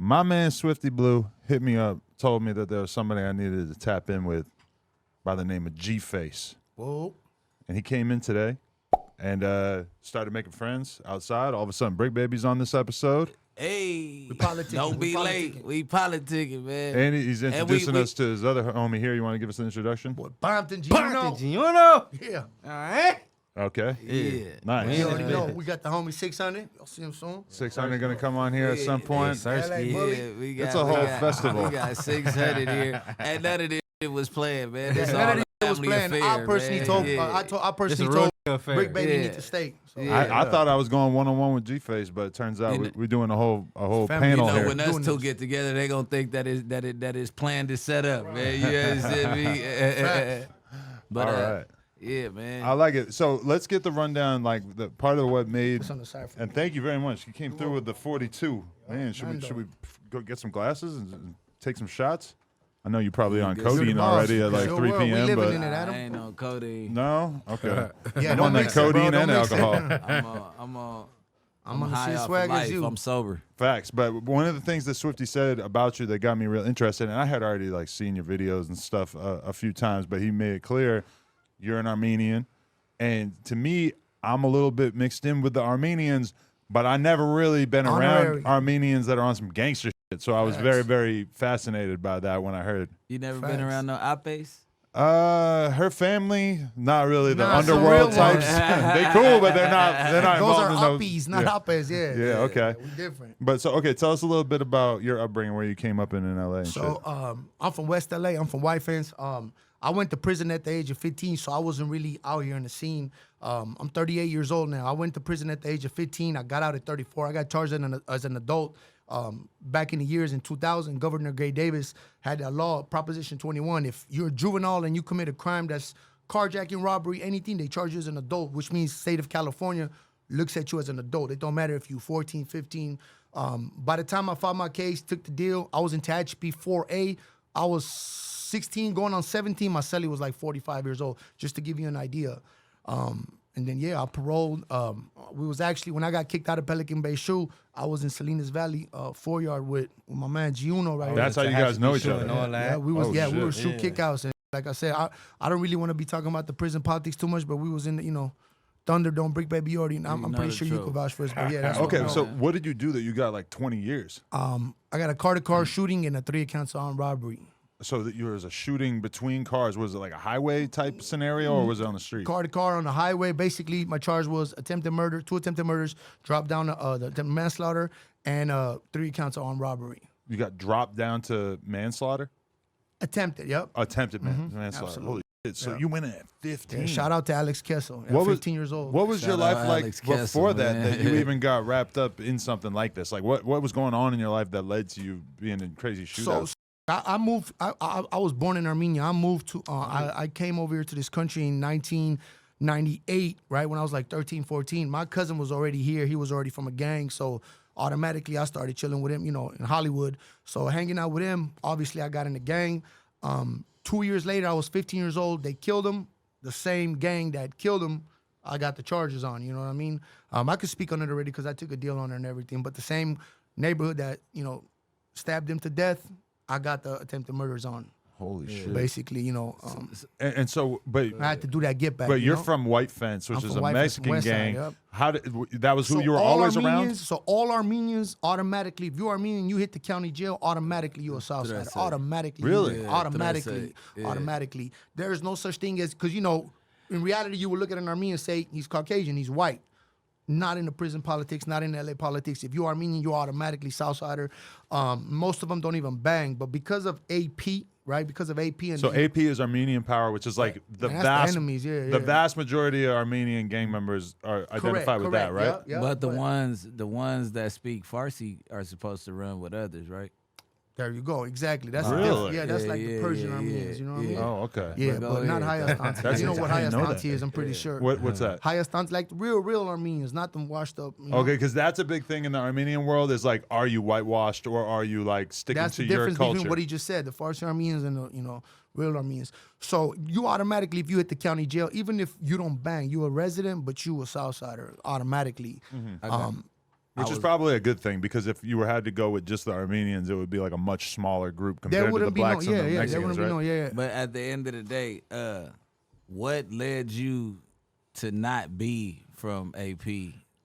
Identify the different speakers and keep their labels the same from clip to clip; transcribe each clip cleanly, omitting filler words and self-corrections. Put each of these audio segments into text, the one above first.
Speaker 1: My man Swifty Blue hit me up, told me that there was somebody I needed to tap in with by the name of G-Face.
Speaker 2: Whoa.
Speaker 1: And he came in today and started making friends outside. All of a sudden, Brick Baby's on this episode.
Speaker 3: Hey,
Speaker 2: We politicking.
Speaker 3: don't be late. We politicking, man.
Speaker 1: And he's introducing us to his other homie here. You want to give us an introduction?
Speaker 2: Boy, Bompton G.
Speaker 4: You know?
Speaker 2: Yeah.
Speaker 4: All right.
Speaker 1: Okay.
Speaker 3: Yeah.
Speaker 1: Nice.
Speaker 2: You already know. We got the homie 600. You'll see him soon.
Speaker 1: 600 going to come on here at some point.
Speaker 2: LA bully.
Speaker 3: Yeah, we got,
Speaker 1: It's a whole festival.
Speaker 3: We got 600 here, and none of this was playing, man. This
Speaker 2: None
Speaker 3: all
Speaker 2: of
Speaker 3: a
Speaker 2: this was
Speaker 3: family
Speaker 2: playing.
Speaker 3: affair,
Speaker 2: I personally
Speaker 3: man.
Speaker 2: told.
Speaker 3: Yeah.
Speaker 2: I personally
Speaker 4: It's a
Speaker 2: told
Speaker 4: real affair.
Speaker 2: Brick Baby
Speaker 3: Yeah.
Speaker 2: need to stay. So.
Speaker 3: Yeah.
Speaker 1: I thought I was going one-on-one with G-Face, but it turns out we're doing a whole
Speaker 2: Family,
Speaker 1: panel
Speaker 3: You know,
Speaker 1: here.
Speaker 3: when us
Speaker 2: Doing
Speaker 3: two
Speaker 2: this.
Speaker 3: get together, they gonna think that is planned to set up, man. You understand me? But
Speaker 1: All right.
Speaker 3: yeah, man.
Speaker 1: I like it. So let's get the rundown, like the part of what made.
Speaker 2: It's on the side for
Speaker 1: And thank you very much. You came through with the 42. Man, should we go get some glasses and take some shots? I know you're probably on
Speaker 3: Good.
Speaker 1: codeine
Speaker 2: You're the boss.
Speaker 1: already at like
Speaker 2: Sure
Speaker 1: 3
Speaker 2: will. We
Speaker 1: p.m.
Speaker 2: living
Speaker 1: But
Speaker 2: in it,
Speaker 3: I
Speaker 2: Adam.
Speaker 3: ain't on codeine.
Speaker 1: no, okay.
Speaker 2: Yeah,
Speaker 1: I'm
Speaker 2: don't
Speaker 1: on that
Speaker 2: mix it, bro.
Speaker 1: codeine
Speaker 2: Don't
Speaker 1: and
Speaker 2: mix it.
Speaker 1: alcohol.
Speaker 3: I'm on
Speaker 2: I'm on the
Speaker 3: high
Speaker 2: same
Speaker 3: off
Speaker 2: swag
Speaker 3: of
Speaker 2: as
Speaker 3: life.
Speaker 2: you.
Speaker 3: I'm sober.
Speaker 1: Facts. But one of the things that Swifty said about you that got me real interested, and I had already like seen your videos and stuff a few times, but he made it clear you're an Armenian, and to me, I'm a little bit mixed in with the Armenians, but I never really been
Speaker 2: Honorary.
Speaker 1: around Armenians that are on some gangster shit. So I was very, very fascinated by that when I heard.
Speaker 3: You never
Speaker 2: Facts.
Speaker 3: been around no Apes?
Speaker 1: Her family, not really the
Speaker 2: Nah, some
Speaker 1: underworld
Speaker 2: real
Speaker 1: types.
Speaker 3: ones.
Speaker 1: they cool, but they're not
Speaker 2: Those
Speaker 1: involved
Speaker 2: are
Speaker 1: in
Speaker 2: uppies, not
Speaker 1: yeah.
Speaker 2: uppers. Yeah.
Speaker 1: Yeah, okay.
Speaker 2: We different.
Speaker 1: But so okay, tell us a little bit about your upbringing, where you came up in LA and
Speaker 2: So
Speaker 1: shit.
Speaker 2: I'm from West LA. I'm from White Fence. I went to prison at the age of 15, so I wasn't really out here in the scene. I'm 38 years old now. I went to prison at the age of 15. I got out at 34. I got charged as an adult. Back in the years in 2000, Governor Gray Davis had a law, Proposition 21. If you're a juvenile and you commit a crime that's carjacking, robbery, anything, they charge you as an adult, which means state of California looks at you as an adult. It don't matter if you're 14, 15. By the time I filed my case, took the deal, I was in THP 4A. I was 16 going on 17. My cellie was like 45 years old, just to give you an idea. And then, yeah, I paroled. We was actually, when I got kicked out of Pelican Bay Shoe, I was in Salinas Valley, 4-yard with my man Giuno right
Speaker 1: That's
Speaker 2: here.
Speaker 1: how you guys know each other.
Speaker 4: And all that.
Speaker 2: Yeah, we was
Speaker 1: Oh,
Speaker 2: we were
Speaker 1: shit.
Speaker 2: shoot kickouts. And like I said, I don't really want to be talking about the prison politics too much, but we was in the, Thunderdome, Brick Baby, you already. I'm
Speaker 3: know
Speaker 2: pretty
Speaker 3: the
Speaker 2: sure you
Speaker 3: truth.
Speaker 2: could vouch for us. But yeah, that's what
Speaker 1: Okay,
Speaker 2: we
Speaker 1: so
Speaker 2: know.
Speaker 1: what did you do that you got like 20 years?
Speaker 2: I got a car-to-car shooting and a 3 counts of armed robbery.
Speaker 1: So that you was a shooting between cars. Was it like a highway type scenario, or was it on the street?
Speaker 2: Car to car on the highway. Basically, my charge was attempted murder, 2 attempted murders, dropped down the attempted manslaughter, and 3 counts of armed robbery.
Speaker 1: You got dropped down to manslaughter,
Speaker 2: Attempted, yep.
Speaker 1: attempted manslaughter.
Speaker 2: Absolutely.
Speaker 1: Holy shit! So
Speaker 2: Yeah.
Speaker 1: you went in at 15.
Speaker 2: Yeah, shout out to Alex Kessel,
Speaker 1: What was-
Speaker 2: 15 years old.
Speaker 1: What was your
Speaker 3: Shout
Speaker 1: life
Speaker 3: out
Speaker 1: like
Speaker 3: Alex
Speaker 1: before
Speaker 3: Kessel,
Speaker 1: that?
Speaker 3: man.
Speaker 1: That you even got wrapped up in something like this? Like what was going on in your life that led to you being in crazy shootouts?
Speaker 2: So I moved. I was born in Armenia. I moved to. I came over here to this country in 1998, right when I was like 13, 14. My cousin was already here. He was already from a gang, so automatically I started chilling with him, in Hollywood. So hanging out with him, obviously I got in the gang. 2 years later, I was 15 years old. They killed him. The same gang that killed him, I got the charges on. You know what I mean? I could speak on it already because I took a deal on it and everything. But the same neighborhood that stabbed him to death, I got the attempted murders on.
Speaker 1: Holy shit!
Speaker 2: Basically,
Speaker 1: And so, but
Speaker 2: I had to do that get back.
Speaker 1: but you're
Speaker 2: know?
Speaker 1: from White Fence, which
Speaker 2: I'm
Speaker 1: is
Speaker 2: from
Speaker 1: a
Speaker 2: White Fence,
Speaker 1: Mexican
Speaker 2: West Side,
Speaker 1: gang.
Speaker 2: yep.
Speaker 1: How did that was who
Speaker 2: So
Speaker 1: you were
Speaker 2: all
Speaker 1: always
Speaker 2: Armenians,
Speaker 1: around?
Speaker 2: So all Armenians automatically, if you're Armenian, you hit the county jail, automatically you're a Southsider.
Speaker 3: say.
Speaker 2: Automatically.
Speaker 1: Really?
Speaker 3: Yeah,
Speaker 2: Automatically.
Speaker 3: Yeah.
Speaker 2: Automatically. There is no such thing as, because, in reality, you would look at an Armenian and say, he's Caucasian, he's white. Not in the prison politics, not in LA politics. If you're Armenian, you're automatically Southsider. Most of them don't even bang. But because of AP, right? Because of AP and
Speaker 1: So AP is Armenian Power, which is like the
Speaker 2: And that's the
Speaker 1: vast
Speaker 2: enemies, yeah,
Speaker 1: the
Speaker 2: yeah.
Speaker 1: vast majority of Armenian gang members are identified with that, right?
Speaker 2: Yeah,
Speaker 3: But the ones that speak Farsi are supposed to run with others, right?
Speaker 2: there you go. Exactly. That's the
Speaker 1: Really?
Speaker 2: difference. Yeah, that's
Speaker 3: Yeah,
Speaker 2: like the
Speaker 3: yeah,
Speaker 2: Persian
Speaker 3: yeah,
Speaker 2: Armenians. You know what I mean?
Speaker 1: Oh, okay.
Speaker 2: Yeah,
Speaker 3: Go
Speaker 2: but not
Speaker 3: ahead.
Speaker 2: Hayastanti.
Speaker 1: That's
Speaker 2: You know what
Speaker 1: I didn't know
Speaker 2: Hayastanti
Speaker 1: that.
Speaker 2: is, I'm pretty sure.
Speaker 1: What's that?
Speaker 2: Hayastanti, like real Armenians, not them washed up. You know?
Speaker 1: Okay, because that's a big thing in the Armenian world. Is like, are you whitewashed or are you like sticking
Speaker 2: That's
Speaker 1: to
Speaker 2: the
Speaker 1: your
Speaker 2: difference
Speaker 1: culture?
Speaker 2: between what he just said, the Farsi Armenians and the, real Armenians. So you automatically, if you hit the county jail, even if you don't bang, you a resident, but you a Southsider automatically.
Speaker 1: Which is probably a good thing, because if you had to go with just the Armenians, it would be like a much smaller group compared to the blacks and the Mexicans, right?
Speaker 3: But at the end of the day, what led you to not be from AP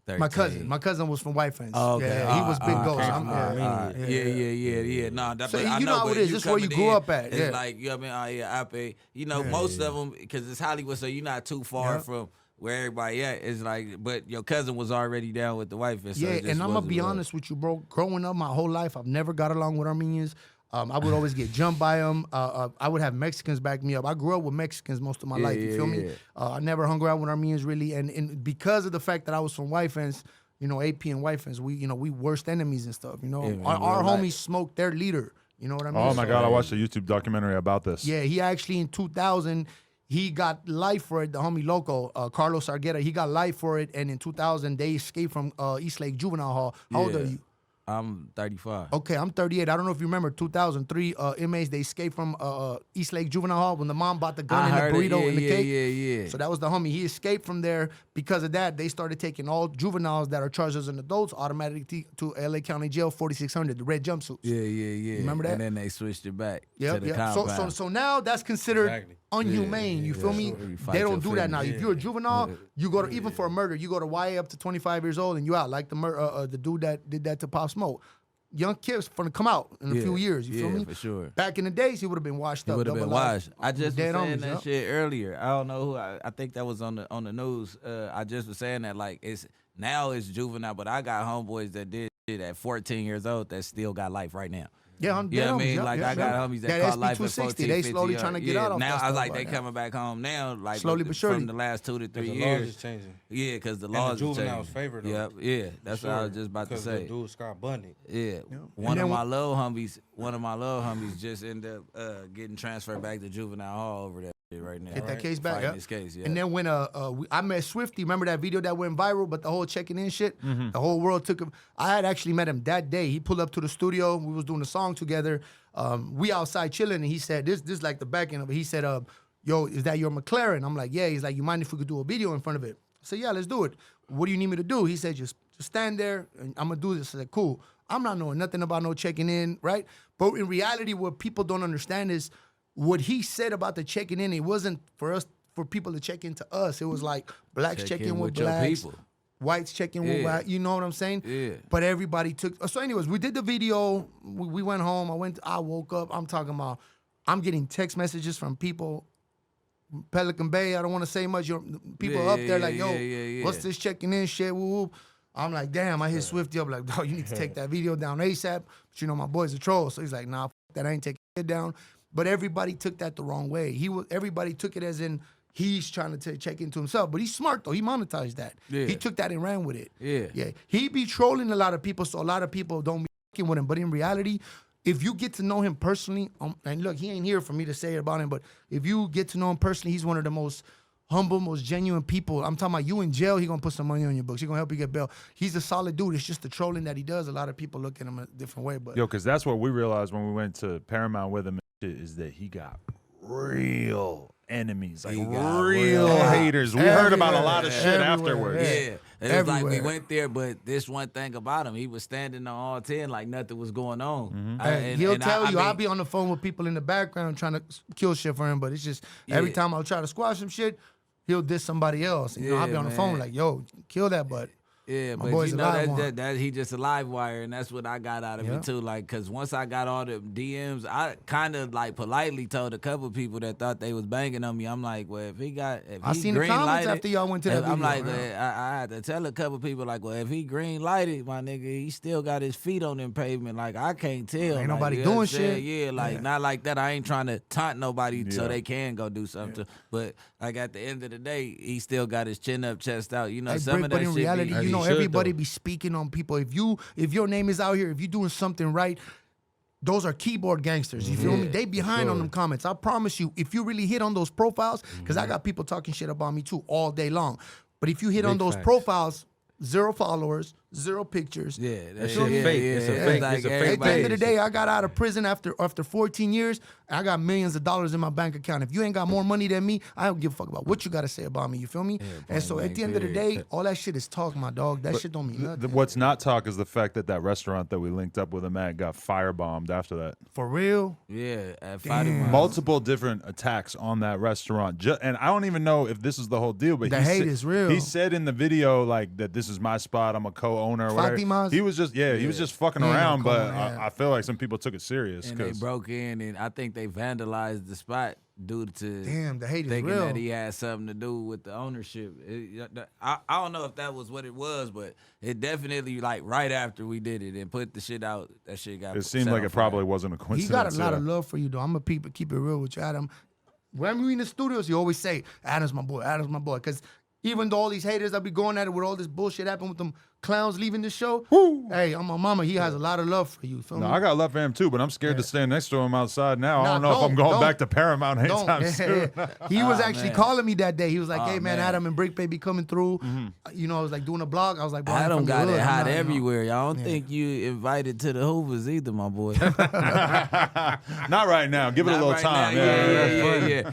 Speaker 3: 13?
Speaker 2: My cousin was from White Fence.
Speaker 3: Oh, okay.
Speaker 2: Yeah, he was Big Ghost.
Speaker 3: Yeah. No, that,
Speaker 2: So
Speaker 3: I
Speaker 2: you know how it is. This is where you grew up at.
Speaker 3: It's
Speaker 2: Yeah.
Speaker 3: like, you know what I mean? AP, you know, most of them, because it's Hollywood, so you're not too far from where everybody at. It's like, but your cousin was already down with the White Fence. So
Speaker 2: Yeah, and I'm gonna be honest with you, bro. Growing up, my whole life, I've never got along with Armenians. I would always get jumped by them. I would have Mexicans back me up. I grew up with Mexicans most of my life. You feel me? I never hung around with Armenians really, and because of the fact that I was from White Fence, you know, AP and White Fence, we worst enemies and stuff. You know, our homies smoked their leader. You know what I mean?
Speaker 1: Oh my God, I watched a YouTube documentary about this.
Speaker 2: Yeah, he actually in 2000. He got life for it, the homie loco, Carlos Argueta. He got life for it, and in 2000, they escaped from East Lake Juvenile Hall. How old are you?
Speaker 3: I'm 35.
Speaker 2: Okay, I'm 38. I don't know if you remember 2003 inmates, they escaped from East Lake Juvenile Hall when the mom bought the gun and the burrito and the cake.
Speaker 3: Yeah.
Speaker 2: So that was the homie. He escaped from there. Because of that, they started taking all juveniles that are charged as an adults automatically to LA County Jail 4600, the red jumpsuits.
Speaker 3: Yeah.
Speaker 2: Remember that?
Speaker 3: And then they switched it back
Speaker 2: Yep,
Speaker 3: to the compound.
Speaker 2: So now that's considered unhumane. You feel me? They don't do that now. If you're a juvenile, you go to, even for a murder, you go to YA up to 25 years old and you out. Like the dude that did that to Pop Smoke. Young kids gonna come out in a few years. You feel me?
Speaker 3: For sure.
Speaker 2: Back in the days, he would have been washed up.
Speaker 3: He would have been washed. I just was saying
Speaker 2: homies,
Speaker 3: that shit earlier. I don't know who. I think that was on the news. I just was saying that like it's juvenile, but I got homeboys that did shit at 14 years old that still got life right now.
Speaker 2: Yeah,
Speaker 3: you know what I mean? Like I got homies that caught life at 14,
Speaker 2: they slowly trying to get out of
Speaker 3: now.
Speaker 2: that
Speaker 3: I was like,
Speaker 2: stuff
Speaker 3: they
Speaker 2: right
Speaker 3: coming back home now, like
Speaker 2: slowly but surely
Speaker 3: from the last 2 to 3
Speaker 4: The
Speaker 3: years.
Speaker 4: laws is changing.
Speaker 3: Yeah, because the laws
Speaker 4: and
Speaker 3: are
Speaker 4: the juveniles
Speaker 3: changing.
Speaker 4: favor though.
Speaker 3: Yeah, that's what I was just about to say.
Speaker 4: The dude Scott Bundy.
Speaker 3: Yeah. One of my little homies just ended up getting transferred back to juvenile hall over that shit right now.
Speaker 2: Get that case back,
Speaker 3: Fighting this case, yeah.
Speaker 2: And then when I met Swifty, remember that video that went viral, but the whole checking in shit, the whole world took him. I had actually met him that day. He pulled up to the studio. We was doing a song together. We outside chilling, and he said, this is like the back end of it. He said, yo, is that your McLaren? I'm like, yeah. He's like, you mind if we could do a video in front of it? I said, yeah, let's do it. What do you need me to do? He said, just stand there, and I'm going to do this. I said, cool. I'm not knowing nothing about no checking in, right? But in reality, what people don't understand is what he said about the checking in, it wasn't for people to check into us. It was like blacks checking with blacks, whites checking with white. You know what I'm saying?
Speaker 3: Yeah.
Speaker 2: But everybody took. So, anyways, we did the video. We went home. I woke up. I'm talking about. I'm getting text messages from people. Pelican Bay. I don't want to say much. People up there like, yo, what's this checking in shit? Woo woo. I'm like, damn. I hit Swifty up like, dog, you need to take that video down ASAP. But you know my boy's a troll, so he's like, nah, that I ain't taking it down. But everybody took that the wrong way. Everybody took it as in he's trying to check into himself. But he's smart though. He monetized that.
Speaker 3: Yeah.
Speaker 2: He took that and ran with it.
Speaker 3: Yeah.
Speaker 2: He be trolling a lot of people, so a lot of people don't be fucking with him. But in reality, if you get to know him personally, and look, he ain't here for me to say about him, but if you get to know him personally, he's one of the most humble, most genuine people. I'm talking about you in jail, he gonna put some money on your books. He gonna help you get bail. He's a solid dude. It's just the trolling that he does. A lot of people look at him a different way. But
Speaker 1: because that's what we realized when we went to Paramount with him, is that he got real enemies, like real haters. We heard about a lot of shit afterwards.
Speaker 3: Yeah. It was like we went there, but this one thing about him, he was standing on all 10 like nothing was going on.
Speaker 2: He'll tell you, I'll be on the phone with people in the background trying to kill shit for him, but it's just every time I'll try to squash some shit, he'll diss somebody else. And, I'll be on the phone like, yo, kill that butt.
Speaker 3: Yeah,
Speaker 2: my
Speaker 3: but
Speaker 2: boy's
Speaker 3: you know
Speaker 2: that
Speaker 3: he just a live wire, and that's what I got out of it too. Like, cause once I got all the DMs, I kind of like politely told a couple people that thought they was banging on me. I'm like, well, if
Speaker 2: I seen the comments after y'all went to that video.
Speaker 3: I'm like, I had to tell a couple people like, well, if he green lighted, my nigga, he still got his feet on them pavement. Like I can't tell.
Speaker 2: Ain't nobody doing shit.
Speaker 3: Yeah, like not like that. I ain't trying to taunt nobody so they can go do something. But like at the end of the day, he still got his chin up, chest out. You know, some of that
Speaker 2: but in
Speaker 3: shit
Speaker 2: reality,
Speaker 3: be,
Speaker 2: you know, everybody be speaking on people. If your name is out here, if you're doing something right, those are keyboard gangsters. You feel me? They behind on them comments. I promise you, if you really hit on those profiles, because I got people talking shit about me too all day long. But if you hit on those profiles, 0 followers, zero pictures.
Speaker 3: Yeah,
Speaker 4: That shit fake. It's a fake.
Speaker 3: like
Speaker 4: It's a
Speaker 2: At
Speaker 4: fake
Speaker 2: the end of the
Speaker 4: page.
Speaker 2: day, I got out of prison after 14 years. I got millions of dollars in my bank account. If you ain't got more money than me, I don't give a fuck about what you got to say about me. You feel me? And so at the end of the day, all that shit is talk, my dog. That shit don't mean nothing.
Speaker 1: What's not talk is the fact that restaurant that we linked up with him at got firebombed after that.
Speaker 2: For real?
Speaker 3: Yeah, at Fatima.
Speaker 1: Multiple different attacks on that restaurant, and I don't even know if this is the whole deal. But
Speaker 2: The hate is real.
Speaker 1: He said in the video like that this is my spot. I'm a co-owner. Or whatever.
Speaker 2: Fatima's?
Speaker 1: He was just he was just fucking
Speaker 2: He ain't no
Speaker 1: around. But
Speaker 2: co-owner, yeah.
Speaker 1: I feel like some people took it serious.
Speaker 3: And they
Speaker 1: 'cause-
Speaker 3: broke in, and I think they vandalized the spot due to
Speaker 2: Damn, the hate is
Speaker 3: thinking
Speaker 2: real.
Speaker 3: that he had something to do with the ownership. I don't know if that was what it was, but it definitely, like, right after we did it and put the shit out, that shit got
Speaker 1: it seemed
Speaker 3: set
Speaker 1: like
Speaker 3: on
Speaker 1: it
Speaker 3: fire.
Speaker 1: probably wasn't a
Speaker 2: He
Speaker 1: coincidence.
Speaker 2: got a lot
Speaker 1: yeah.
Speaker 2: of love for you, though. I'm going to keep it real with you, Adam. When we in the studios, you always say, Adam's my boy, Adam's my boy. Because even though all these haters that be going at it with all this bullshit happened with them clowns leaving the show, hey, I'm my mama. He has a lot of love for you. Feel
Speaker 1: No,
Speaker 2: me?
Speaker 1: I got love for him too, but I'm scared to stand next to him outside now. I
Speaker 2: Nah,
Speaker 1: don't know if I'm going
Speaker 2: don't.
Speaker 1: back to Paramount
Speaker 2: Don't.
Speaker 1: anytime soon.
Speaker 2: He was actually
Speaker 3: man.
Speaker 2: calling me that day. He was like,
Speaker 3: Oh,
Speaker 2: hey, man,
Speaker 3: man.
Speaker 2: Adam and Brick Baby coming through. You know, I was like doing a blog. I was like, bro, I'm
Speaker 3: Adam
Speaker 2: from the
Speaker 3: got
Speaker 2: hood.
Speaker 3: it
Speaker 2: I'm
Speaker 3: hot
Speaker 2: not, you know.
Speaker 3: everywhere. Y'all don't think you invited to the Hoovers either, my boy.
Speaker 1: Not right now. Give it a
Speaker 3: Not
Speaker 1: little
Speaker 3: right
Speaker 1: time.
Speaker 3: now.
Speaker 1: Yeah.
Speaker 3: Yeah.